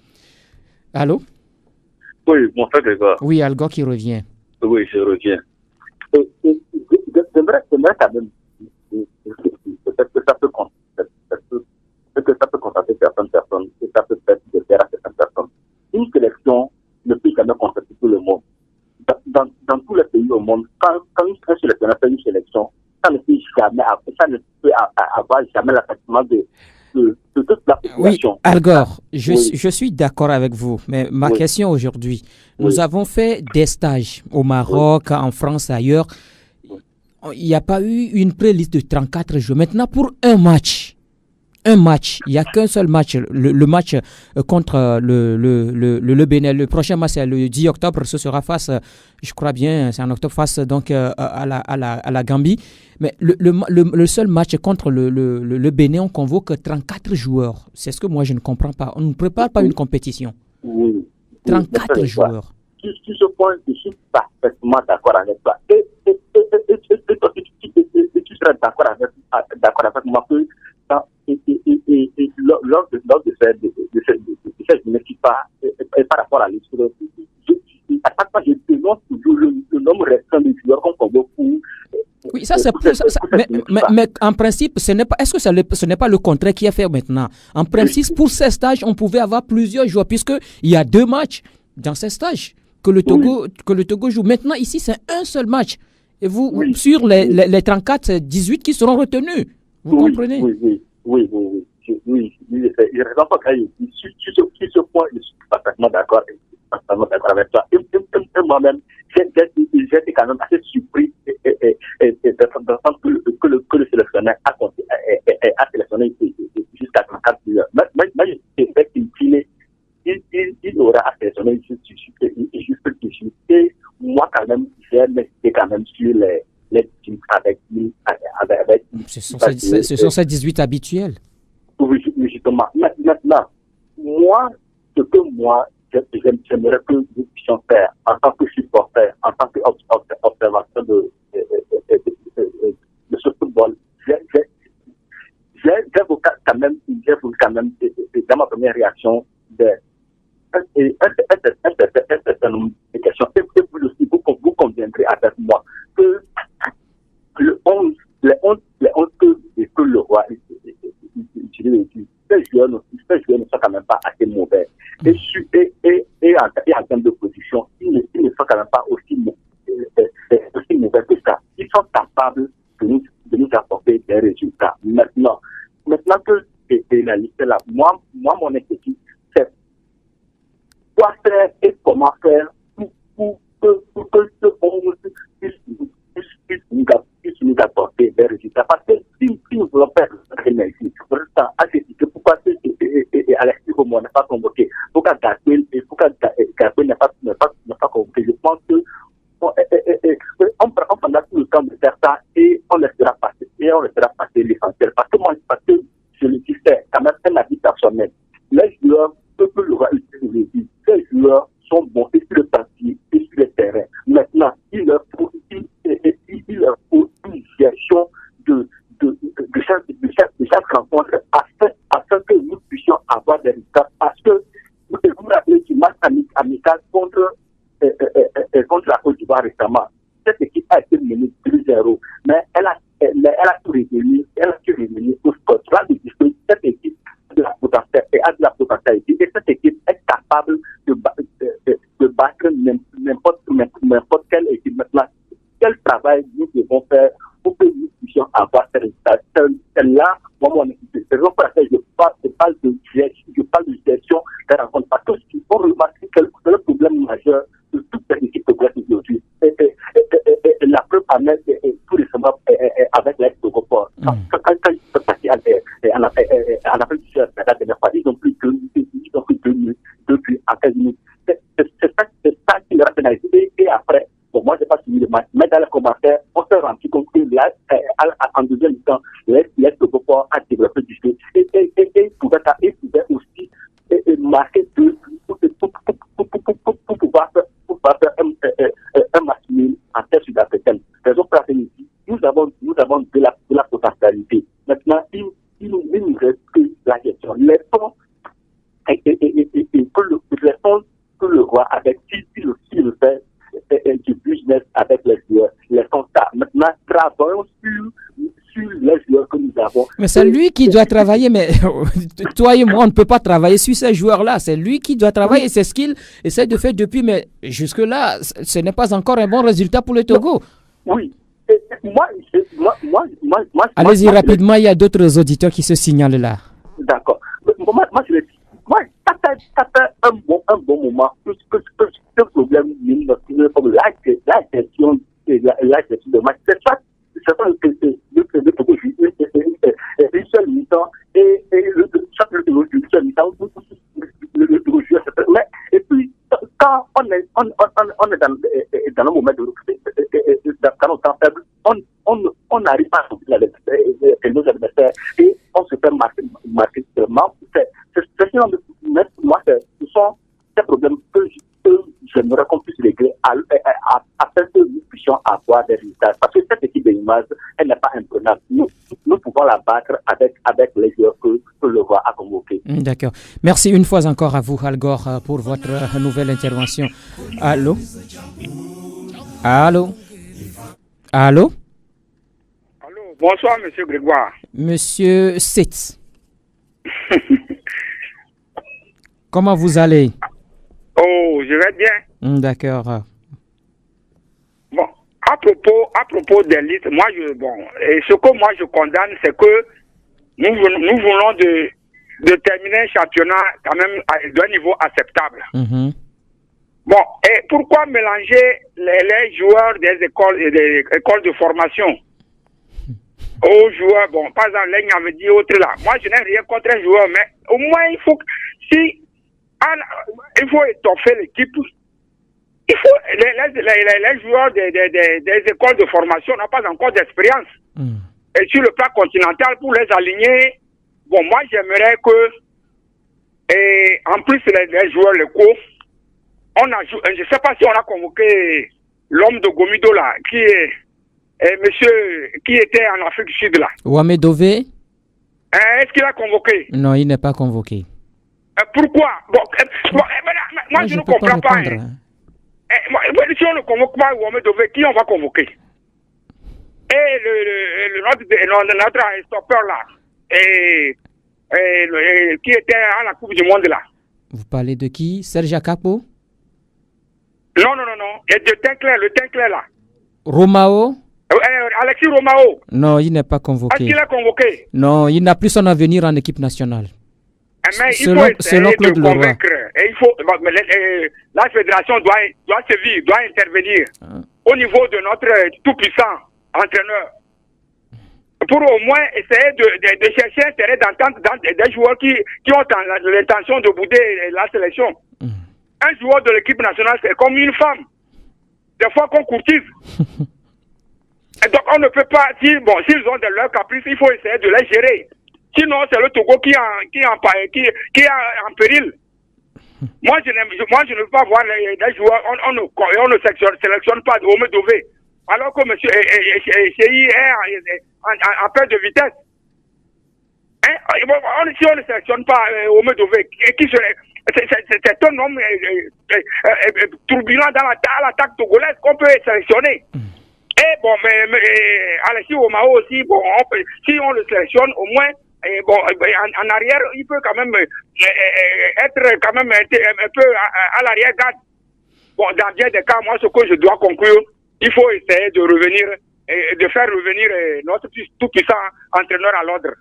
Allô? Oui, mon frère Grégoire. Oui, Algo qui revient. Oui, je reviens. J'aimerais quand même, peut-être que ça peut constater certaines personnes, et ça peut faire de faire à certaines personnes. Une sélection ne peut jamais constater tout le monde. Dans tous les pays au monde, quand un sélectionneur fait une sélection, ça ne peut avoir jamais l'attachement de toute la population. Oui, Algor, je suis d'accord avec vous, mais ma question aujourd'hui, nous avons fait des stages au Maroc, en France, ailleurs. Il n'y a pas eu une pré-liste de 34 joueurs. Maintenant, pour un match, il n'y a qu'un seul match, le match contre le Bénin. Le prochain match, c'est le 10 octobre, ce sera face, je crois bien, c'est en octobre, face donc à la Gambie. Mais le seul match contre le Bénin, on convoque 34 joueurs. C'est ce que moi, je ne comprends pas. On ne prépare pas une compétition. Oui. 34 joueurs. Sur ce point, je suis parfaitement d'accord avec toi. Et tu seras d'accord avec moi que lors de cette journée qui part, par rapport à l'histoire, à chaque fois, je dénonce toujours le nombre restant de joueurs qu'on convoque pour. Oui, ça c'est mais en principe, ce n'est pas. Est-ce que ce n'est pas le contraire qui est fait maintenant? En principe, pour ces stages, on pouvait avoir plusieurs joueurs, puisqu'il y a 2 matchs dans ces stages que le Togo joue. Maintenant, ici, c'est un seul match. Et vous, sur les 34, c'est 18 qui seront retenus. Vous comprenez? Oui. Je ne pas sur ce point, je suis parfaitement d'accord avec toi. Et moi-même, j'étais quand même assez surpris d'entendre que le sélectionneur a sélectionné jusqu'à 34 joueurs. Moi, je sais qu'il aura à sélectionner juste 18. Et moi, quand même, j'ai insisté quand même sur les teams avec ce sont ces 18 habituels. Oui, justement. Maintenant, j'aimerais que nous puissions faire en tant que supporter, en tant qu'observateur de ce football. J'ai voulu quand même, dans ma première réaction, un certain nombre de questions. Et vous aussi, vous conviendrez avec moi que les 11 que le roi utilise, ces joueurs ne sont quand même pas assez mauvais. Et en termes de position, ils ne sont quand même pas aussi mauvais que ça. Ils sont capables de nous apporter des résultats. Maintenant que la liste est là, moi, mon inquiétude, c'est quoi faire et comment faire pour que ce 11 puisse nous apporter des résultats. Parce que si nous voulons faire l'énergie, pour l'instant, pourquoi Alexis Romo n'est pas convoqué? Pourquoi Gabriel n'est pas convoqué? Je pense que on prendra tout le temps de faire ça et on laissera passer l'essentiel. Parce que je le dis, c'est quand même un avis personnel. Les joueurs, peu le roi utiliser, ces joueurs sont bons et sur le papier et sur le terrain. Maintenant, il leur faut une gestion de chaque rencontre afin que nous puissions avoir des résultats. Parce que vous vous rappelez du match amical contre la Côte d'Ivoire discussion à avoir ces résultats. C'est là, moi, mon équipe, c'est pour laquelle je parle de gestion des rencontres. Parce que si on remarque que le problème majeur de toute cette équipe progressive aujourd'hui, la preuve en est tout récemment avec l'aide de report. Quand ils sont partis en Afrique du Sud, la dernière fois, ils n'ont plus 2 minutes depuis en 15 minutes. C'est ça qui les rationalise. Et après, bon, moi, je n'ai pas suivi le match, mais dans les commentaires, on s'est rendu compte que là, en deuxième temps, l'aide de report a développé du jeu. Et il pouvait aussi marquer pour pouvoir faire un match nul en terre sud-africaine. Raison pour laquelle nous avons de la potentialité. Maintenant, il nous reste que la gestion. Les fonds que le roi avec s'il fait du business avec les joueurs. Les fonds ça. Maintenant, travaillons sur les joueurs que nous avons. Mais c'est lui qui doit travailler, mais toi et moi, on ne peut pas travailler sur ces joueurs-là. C'est lui qui doit travailler, oui. C'est ce qu'il essaie de faire depuis, mais jusque-là, ce n'est pas encore un bon résultat pour le Togo. Oui. Allez-y rapidement, il y a d'autres auditeurs qui se signalent là. D'accord. Moi, je le dis. Moi, ça fait un bon moment que ce problème, la gestion de match, c'est ça que le Togo joue une seule mi-temps et chaque seul mi-temps, le Togo joue. Et puis, quand on est dans le moment dans nos temps faibles, on n'arrive pas à soutenir nos adversaires et on se fait marquer seulement. Moi, ce sont des problèmes que j'aimerais qu'on puisse régler afin que nous puissions avoir des résultats. Parce que cette équipe de l'image, elle n'est pas imprenable. Nous pouvons la battre avec les joueurs que le roi a convoqués. D'accord. Merci une fois encore à vous, Al Gore, pour votre nouvelle intervention. Allô? Allô? Allô? Allô, bonsoir, monsieur Grégoire. Monsieur Sitz. Comment vous allez? Oh, je vais bien. D'accord. Bon, à propos des listes, ce que moi je condamne, c'est que nous voulons de terminer un championnat quand même d'un niveau acceptable. Mm-hmm. Bon, et pourquoi mélanger les joueurs des écoles de formation aux joueurs, bon, par exemple, les avait dit autre là. Moi, je n'ai rien contre un joueur, mais au moins, il faut étoffer l'équipe. Il faut, les joueurs des écoles de formation n'ont pas encore d'expérience. Et sur le plan continental, pour les aligner, bon, moi, j'aimerais que, en plus, les joueurs locaux, je ne sais pas si on a convoqué l'homme de Gomido là, qui est monsieur qui était en Afrique du Sud là. Ouame Dové. Est-ce qu'il a convoqué? Non, il n'est pas convoqué. Pourquoi? Moi je ne comprends pas. Si on ne convoque pas Ouame Dové, qui on va convoquer? Et notre stoppeur là, qui était à la Coupe du Monde là. Vous parlez de qui? Serge Akapo? Non. Et le teint clair là. Romao? Alexis Romao. Non, il n'est pas convoqué. Est-ce qu'il est convoqué? Non, il n'a plus son avenir en équipe nationale. Mais il faut essayer de convaincre. Et il faut, la fédération doit sévir, doit intervenir au niveau de notre tout-puissant entraîneur. Pour au moins essayer de chercher un terrain d'entente dans des joueurs qui ont l'intention de bouder la sélection. Un joueur de l'équipe nationale, c'est comme une femme. Des fois qu'on courtise. Et donc on ne peut pas dire, bon, s'ils ont de leurs caprices, il faut essayer de les gérer. Sinon, c'est le Togo qui est en péril. Moi, je ne veux pas voir les joueurs, on ne sélectionne pas de Ouame Dové. Alors que M. Cheyi est en perte de vitesse. Si on ne sélectionne pas Ouame Dové, c'est un homme turbulent dans l'attaque togolaise qu'on peut sélectionner. Et bon, mais Alexis Romao aussi, bon, si on le sélectionne, au moins, en arrière, il peut quand même être quand même un peu à l'arrière-garde. Bon, dans bien des cas, moi, ce que je dois conclure, il faut essayer de revenir de faire revenir notre tout-puissant entraîneur à l'ordre.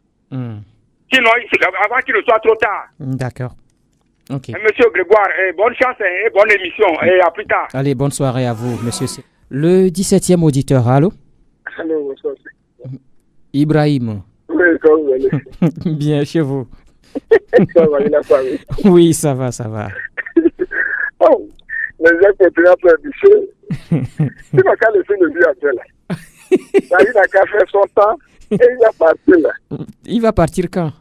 Sinon, avant qu'il ne soit trop tard. D'accord. Ok. Monsieur Grégoire, bonne chance et bonne émission. Et à plus tard. Allez, bonne soirée à vous, monsieur. Le 17e auditeur, allô? Allô, bonsoir. Ibrahim. Oui, comment vous allez? Bien, chez vous. Ça va, il a parlé. Oui, ça va, ça va. Oh, mais j'ai continué à faire du feu. Il m'a qu'à laisser le vie après là. Il n'a qu'à faire son temps et il va partir là. Il va partir quand?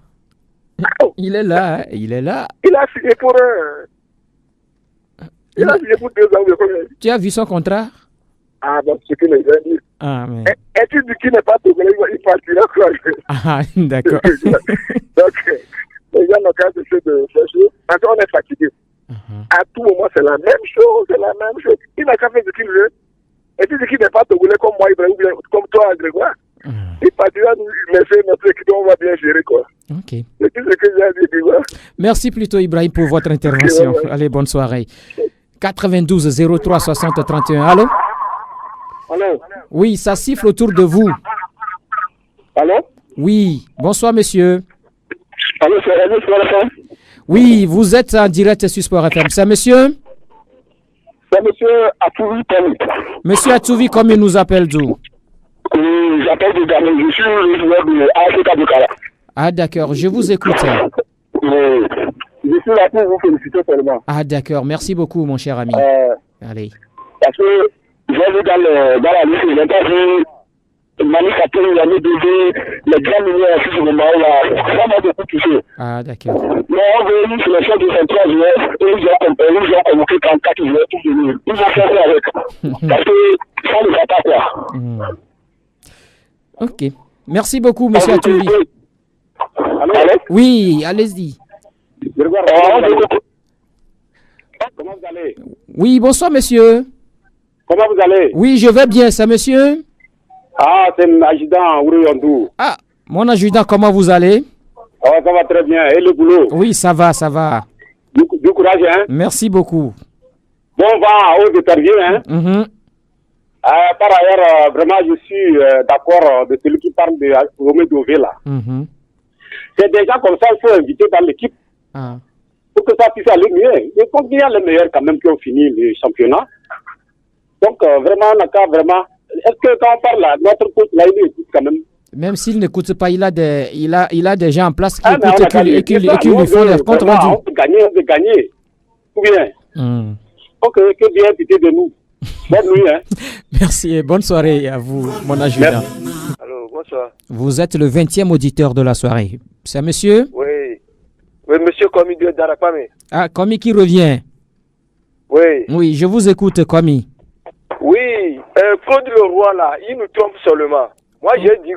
Il est là, hein? Il est là. Il a signé pour il a signé pour 2 ans. Tu as vu son contrat? Ah, bon, c'est que les gens disent. Ah, mais... Et tu dis qu'il n'est pas togolais, il partira quoi. Ah, d'accord. Donc, les gens n'ont qu'à cesser de chercher. Maintenant, on est fatigué. À tout moment, c'est la même chose, Il n'a qu'à faire ce qu'il veut. Et tu dis qu'il n'est pas togolais comme moi, Ibrahim, ou bien comme toi, Grégoire. Il partira nous laisser notre équipe, on va bien gérer, quoi. Ok. C'est tout ce que j'ai dit, Grégoire. Merci plutôt, Ibrahim, pour votre intervention. Okay, ouais. Allez, bonne soirée. 92 03 60 31. Allô? Allô? Oui, ça siffle autour de vous. Allô? Oui, bonsoir, monsieur. Allô, c'est Radio Sport FM? Oui, vous êtes en direct sur Sport FM. C'est monsieur? C'est monsieur Atouvi Komi. Monsieur Atouvi Komi nous appelle d'où? J'appelle de Ghana. Je suis le joueur de AFK Bukala. Ah, d'accord, je vous écoute. Je suis là pour vous féliciter seulement. Ah, d'accord, merci beaucoup, mon cher ami. Allez. Parce que j'ai vu dans la liste, je n'ai pas vu Mani Katé, il a mis les grands milliers à ce moment-là. Ça m'a beaucoup touché. Ah, d'accord. Mais on veut une sélection de 23 joueurs et ils ont convoqué 34 joueurs pour venir. Ils vont faire ça avec. Parce que ça ne va pas quoi. Ok. Merci beaucoup, monsieur Atouvi. Allô? Oui, allez-y. Comment vous allez? Oui, bonsoir, monsieur. Comment vous allez? Oui, je vais bien, c'est monsieur? Ah, c'est l'adjudant Ouruyondou. Ah, mon adjudant, comment vous allez? Oh, ça va très bien. Et le boulot? Oui, ça va, ça va. Du courage, hein? Merci beaucoup. Bon vent aux interviews, hein? Par ailleurs, vraiment, je suis d'accord de celui qui parle de Romé Dové, là. C'est des gens comme ça, il faut inviter dans l'équipe pour que ça puisse aller mieux. Je pense qu'il y a les meilleurs quand même qui ont fini le championnat. Donc, vraiment, on a qu'à vraiment... Est-ce que quand on parle là, notre coach là, il écoute quand même? Même s'il n'écoute pas, il a des gens en place qui écoutent et qui lui font les comptes rendus. On peut gagner. Ou bien ok, que bien pitié de nous. Bonne nuit, hein. Merci et bonne soirée à vous, mon adjudant. Allô, bonsoir. Vous êtes le 20e auditeur de la soirée. C'est monsieur? Oui, monsieur Komi de Darakpame. Ah, Komi qui revient. Oui. Oui, je vous écoute, Komi. Oui, Claude Leroy, là, il nous trompe seulement. Moi, je dis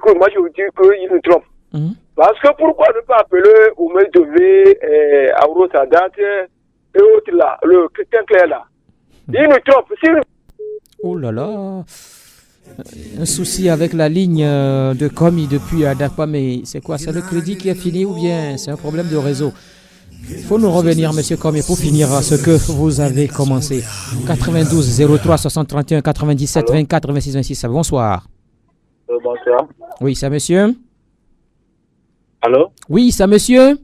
qu'il nous trompe. Parce que pourquoi ne pas appeler Oumé Dové, Auro Sadat et autres là, le Christian Claire là? Il nous trompe. Oh là là, un souci avec la ligne de Komi depuis Dakwa, mais c'est quoi? C'est le crédit qui est fini ou bien c'est un problème de réseau? Il faut nous revenir, monsieur Komi, pour finir ce que vous avez commencé. 92 03 60 31 97 24 26 26. Bonsoir. Bonsoir. Oui, c'est monsieur? Allô? Oui, c'est monsieur?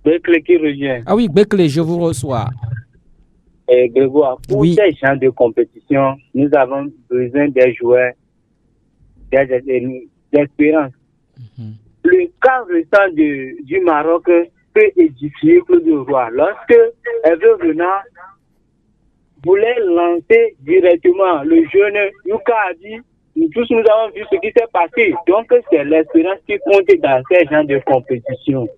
Bekle qui revient. Ah oui, Bekle, je vous reçois. Grégoire, pour ces champs de compétition, nous avons besoin des joueurs, d'expérience. Le cas récent du Maroc peut édifier Claude Leroy. Lorsque Hervé Renard voulait lancer directement le jeune Yuka a dit, nous tous nous avons vu ce qui s'est passé. Donc c'est l'expérience qui compte dans ces genres de compétition.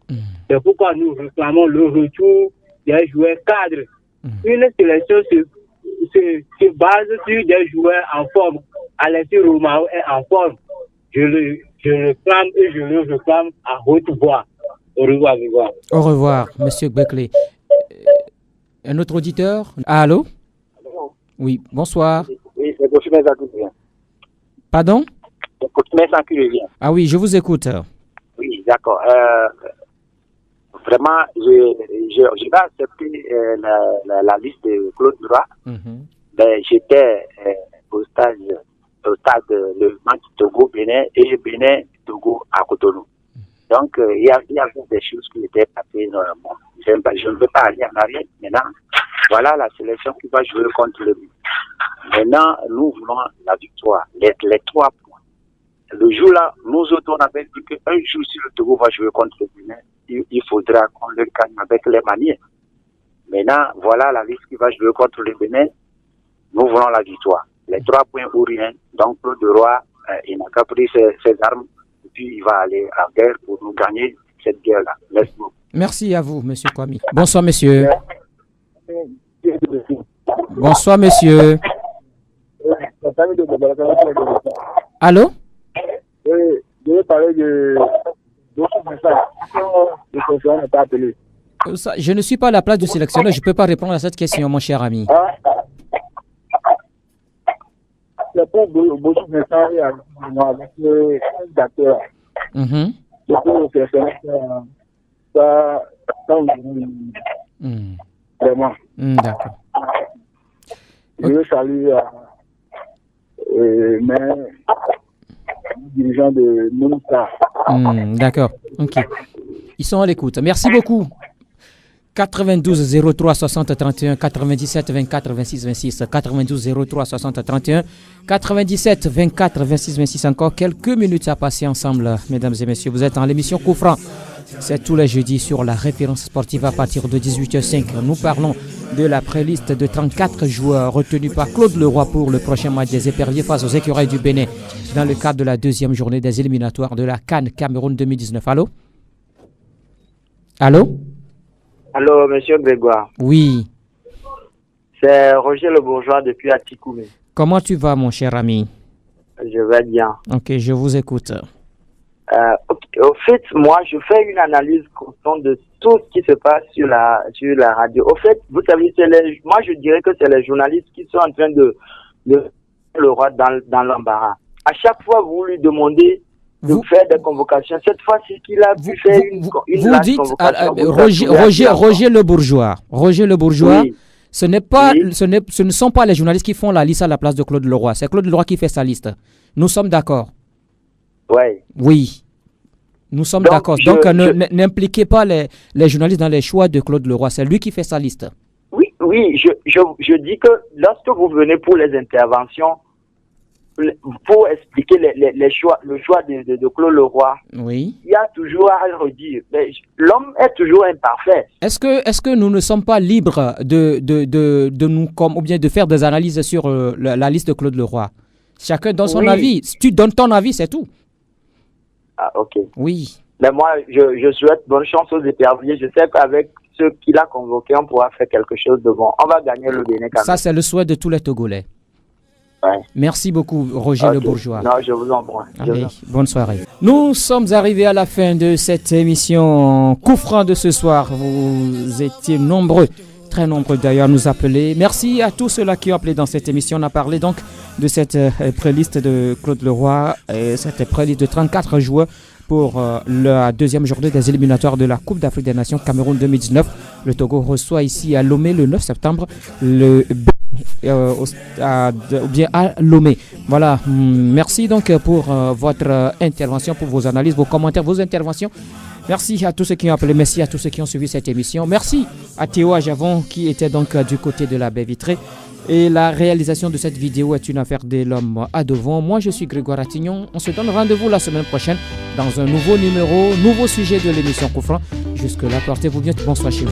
C'est pourquoi nous réclamons le retour des joueurs cadres. Une sélection se base sur des joueurs en forme. Alexis Romao est en forme. Je le réclame et je le réclame à haute voix. Au revoir, Grégoire. Au revoir, monsieur Bekle. Un autre auditeur? Allô? Oui, bonsoir. Oui, c'est Costumé Sanku qui vient. Pardon? C'est Costumé Sanku qui vient. Ah oui, je vous écoute. Oui, d'accord. Vraiment, je vais accepter la liste de Claude Leroy. Ben, j'étais au stage au stade le match Togo-Bénin et Bénin-Togo à Cotonou. Donc, il y avait des choses qui étaient passées. Bon, je ne veux pas aller en arrière. Maintenant, voilà la sélection qui va jouer contre le Bénin. Maintenant, nous voulons la victoire, les 3 points. Le jour-là, nous autres, on avait dit qu'un jour, si le Togo va jouer contre le Bénin, il faudra qu'on le gagne avec les manières. Maintenant, voilà la liste qui va jouer contre le Bénin. Nous voulons la victoire. Les 3 points ou rien. Donc, Claude Leroy, il n'a qu'à pris ses armes et puis il va aller en guerre pour nous gagner cette guerre-là. Merci beaucoup. Merci à vous, monsieur Kwame. Bonsoir, monsieur. Bonsoir, monsieur. Allô? Oui, je vais parler de n'est pas appelé. Je ne suis pas à la place du sélectionneur, je ne peux pas répondre à cette question, mon cher ami. C'est pour beaucoup de messages avec le d'acteur. Le sélectionneur, ça vraiment. D'accord. Je veux saluer mes dirigeants de Monica. D'accord. Ok. Ils sont à l'écoute. Merci beaucoup. 92 03 60 31 97 24 26 26 92 03 60 31 97 24 26 26 encore quelques minutes à passer ensemble, mesdames et messieurs. Vous êtes dans l'émission Coup Franc. C'est tous les jeudis sur la référence sportive à partir de 18h05. Nous parlons de la pré-liste de 34 joueurs retenus par Claude Leroy pour le prochain match des éperviers face aux écureuils du Bénin dans le cadre de la deuxième journée des éliminatoires de la CAN Cameroun 2019. Allô? Allô? Allô, monsieur Grégoire. Oui. C'est Roger Le Bourgeois depuis Atikoumé. Comment tu vas, mon cher ami? Je vais bien. Ok, je vous écoute. Au fait, moi, je fais une analyse constante de tout ce qui se passe sur la radio. Au fait, vous savez, moi, je dirais que c'est les journalistes qui sont en train de le roi dans l'embarras. À chaque fois, vous lui demandez de faire des convocations. Cette fois-ci qu'il a pu faire une vous dites Roger Le Bourgeois. Roger Le Bourgeois, oui. Ce ne sont pas les journalistes qui font la liste à la place de Claude Leroy. C'est Claude Leroy qui fait sa liste. Nous sommes d'accord. Ouais. Oui. Nous sommes d'accord. Donc, n'impliquez pas les journalistes dans les choix de Claude Leroy. C'est lui qui fait sa liste. Oui, je dis que lorsque vous venez pour les interventions, pour expliquer le choix de Claude Leroy, oui. Il y a toujours à redire. L'homme est toujours imparfait. Est-ce que nous ne sommes pas libres de nous ou bien de faire des analyses sur la liste de Claude Leroy? Chacun donne son avis. Si tu donnes ton avis, c'est tout. Ah, ok. Oui. Mais moi, je souhaite bonne chance aux éperviers. Je sais qu'avec ceux qu'il a convoqués, on pourra faire quelque chose de bon. On va gagner le Bénin quand même. Ça, c'est le souhait de tous les Togolais. Ouais. Merci beaucoup, Roger Le Bourgeois. Non, je vous en prie. Allez, bonne soirée. Nous sommes arrivés à la fin de cette émission Coup Franc de ce soir. Vous étiez nombreux, très nombreux d'ailleurs, à nous appeler. Merci à tous ceux-là qui ont appelé dans cette émission. On a parlé donc de cette pré-liste de Claude Leroy, et cette pré-liste de 34 joueurs pour la deuxième journée des éliminatoires de la Coupe d'Afrique des Nations Cameroun 2019. Le Togo reçoit ici à Lomé le 9 septembre le ou bien à Lomé. Voilà, merci donc pour votre intervention, pour vos analyses, vos commentaires, vos interventions. Merci à tous ceux qui ont appelé, merci à tous ceux qui ont suivi cette émission. Merci à Théo Ajavon qui était donc du côté de la baie vitrée. Et la réalisation de cette vidéo est une affaire de l'homme à devant. Moi, je suis Grégoire Attignon. On se donne rendez-vous la semaine prochaine dans un nouveau numéro, nouveau sujet de l'émission Coup Franc. Jusque-là, portez-vous bien. Bonsoir chez vous.